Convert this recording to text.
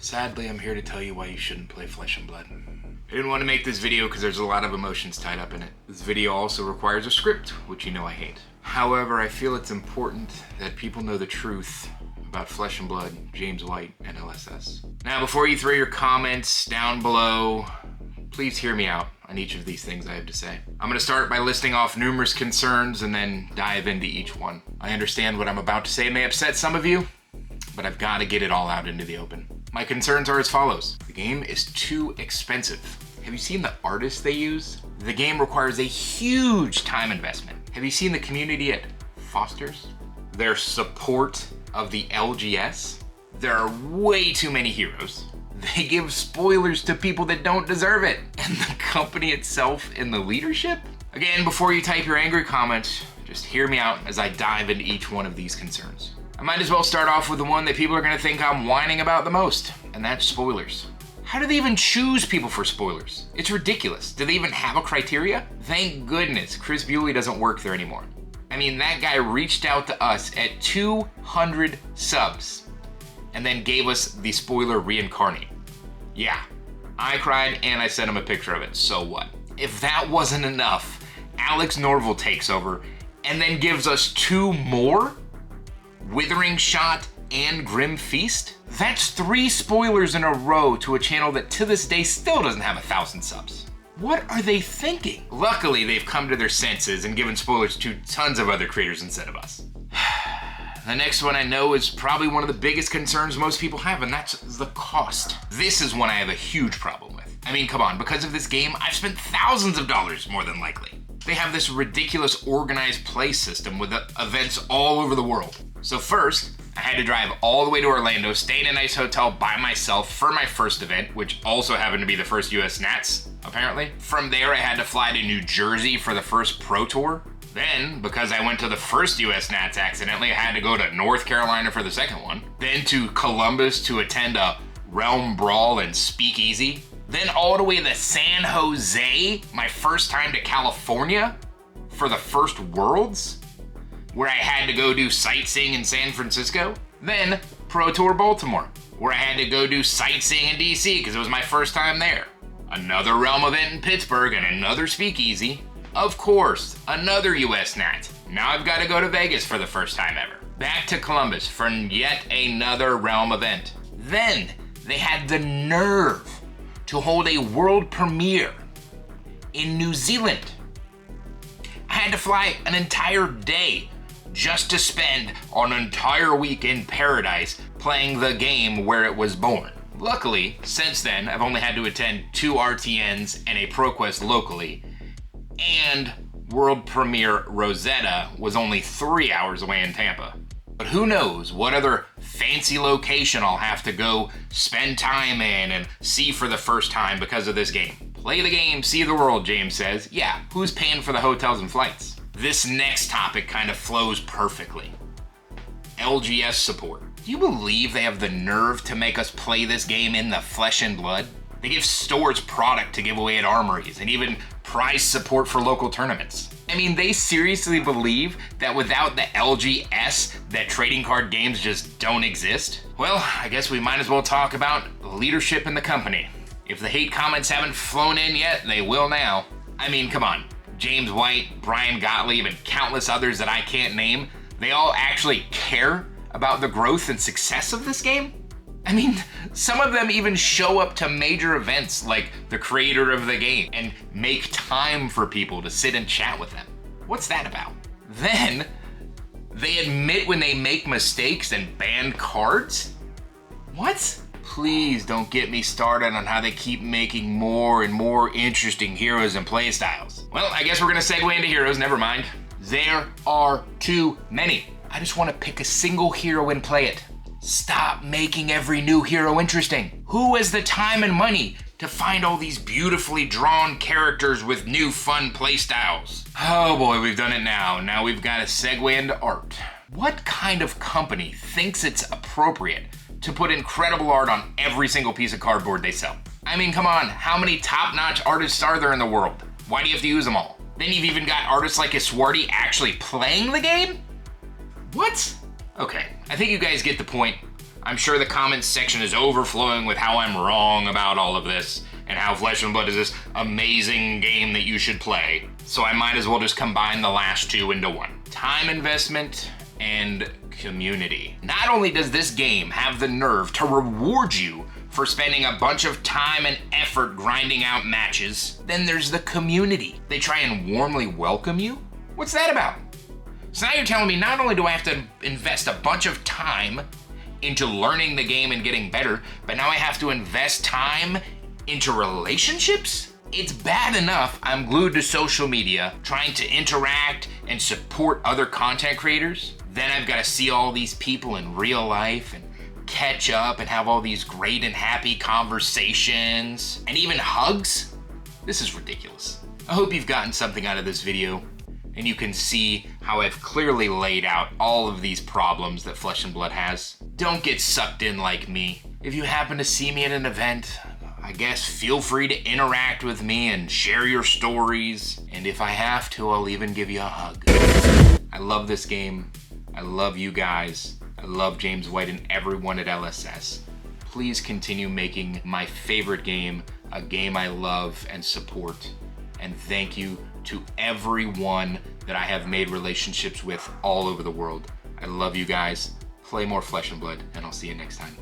Sadly, I'm here to tell you why you shouldn't play Flesh and Blood. I didn't want to make this video because there's a lot of emotions tied up in it. This video also requires a script, which you know I hate. However, I feel it's important that people know the truth about Flesh and Blood, James White, and LSS. Now, before you throw your comments down below, please hear me out on each of these things I have to say. I'm gonna start by listing off numerous concerns and then dive into each one. I understand what I'm about to say may upset some of you, but I've got to get it all out into the open. My concerns are as follows. The game is too expensive. Have you seen the artists they use? The game requires a huge time investment. Have you seen the community it fosters? Their support of the LGS? There are way too many heroes. They give spoilers to people that don't deserve it. And the company itself in the leadership? Again, before you type your angry comments, just hear me out as I dive into each one of these concerns. I might as well start off with the one that people are gonna think I'm whining about the most, and that's spoilers. How do they even choose people for spoilers? It's ridiculous. Do they even have a criteria? Thank goodness Chris Bewley doesn't work there anymore. I mean, that guy reached out to us at 200 subs and then gave us the spoiler reincarnate. Yeah, I cried and I sent him a picture of it, so what? If that wasn't enough, Alex Norville takes over and then gives us 2 more? Withering Shot and Grim Feast? That's 3 spoilers in a row to a channel that to this day still doesn't have 1,000 subs. What are they thinking? Luckily, they've come to their senses and given spoilers to tons of other creators instead of us. The next one I know is probably one of the biggest concerns most people have, and that's the cost. This is one I have a huge problem with. I mean, come on, because of this game, I've spent thousands of dollars more than likely. They have this ridiculous organized play system with events all over the world. So first, I had to drive all the way to Orlando, stay in a nice hotel by myself for my first event, which also happened to be the first US Nats, apparently. From there, I had to fly to New Jersey for the first Pro Tour. Then, because I went to the first US Nats accidentally, I had to go to North Carolina for the second one. Then to Columbus to attend a Realm Brawl and Speakeasy. Then all the way to San Jose, my first time to California for the first Worlds, where I had to go do sightseeing in San Francisco. Then Pro Tour Baltimore, where I had to go do sightseeing in DC because it was my first time there. Another Realm event in Pittsburgh and another Speakeasy. Of course, another US Nat. Now I've got to go to Vegas for the first time ever. Back to Columbus for yet another Realm event. Then they had the nerve to hold a world premiere in New Zealand. I had to fly an entire day just to spend an entire week in paradise playing the game where it was born. Luckily, since then, I've only had to attend 2 RTNs and a ProQuest locally, and World Premiere Rosetta was only 3 hours away in Tampa. But who knows what other fancy location I'll have to go spend time in and see for the first time because of this game. Play the game, see the world, James says. Yeah, who's paying for the hotels and flights? This next topic kind of flows perfectly. LGS support. Do you believe they have the nerve to make us play this game in the Flesh and Blood? They give stores product to give away at armories and even prize support for local tournaments. I mean, they seriously believe that without the LGS, that trading card games just don't exist? Well, I guess we might as well talk about leadership in the company. If the hate comments haven't flown in yet, they will now. I mean, come on. James White, Brian Gottlieb, and countless others that I can't name, they all actually care about the growth and success of this game? I mean, some of them even show up to major events like the creator of the game and make time for people to sit and chat with them. What's that about? Then, they admit when they make mistakes and ban cards? What? Please don't get me started on how they keep making more and more interesting heroes and playstyles. Well, I guess we're gonna segue into heroes, never mind. There are too many. I just wanna pick a single hero and play it. Stop making every new hero interesting. Who has the time and money to find all these beautifully drawn characters with new fun playstyles? Oh boy, we've done it now. Now we've got to segue into art. What kind of company thinks it's appropriate to put incredible art on every single piece of cardboard they sell? I mean, come on, how many top-notch artists are there in the world? Why do you have to use them all? Then you've even got artists like Iswardi actually playing the game? What? Okay, I think you guys get the point. I'm sure the comments section is overflowing with how I'm wrong about all of this and how Flesh and Blood is this amazing game that you should play. So I might as well just combine the last two into one. Time investment and community. Not only does this game have the nerve to reward you for spending a bunch of time and effort grinding out matches, then there's the community. They try and warmly welcome you? What's that about? So now you're telling me not only do I have to invest a bunch of time into learning the game and getting better, but now I have to invest time into relationships? It's bad enough I'm glued to social media trying to interact and support other content creators. Then I've got to see all these people in real life and catch up and have all these great and happy conversations and even hugs. This is ridiculous. I hope you've gotten something out of this video and you can see how I've clearly laid out all of these problems that Flesh and Blood has. Don't get sucked in like me. If you happen to see me at an event, I guess feel free to interact with me and share your stories. And if I have to, I'll even give you a hug. I love this game. I love you guys. I love James White and everyone at LSS. Please continue making my favorite game a game I love and support. And thank you to everyone that I have made relationships with all over the world. I love you guys. Play more Flesh and Blood, and I'll see you next time.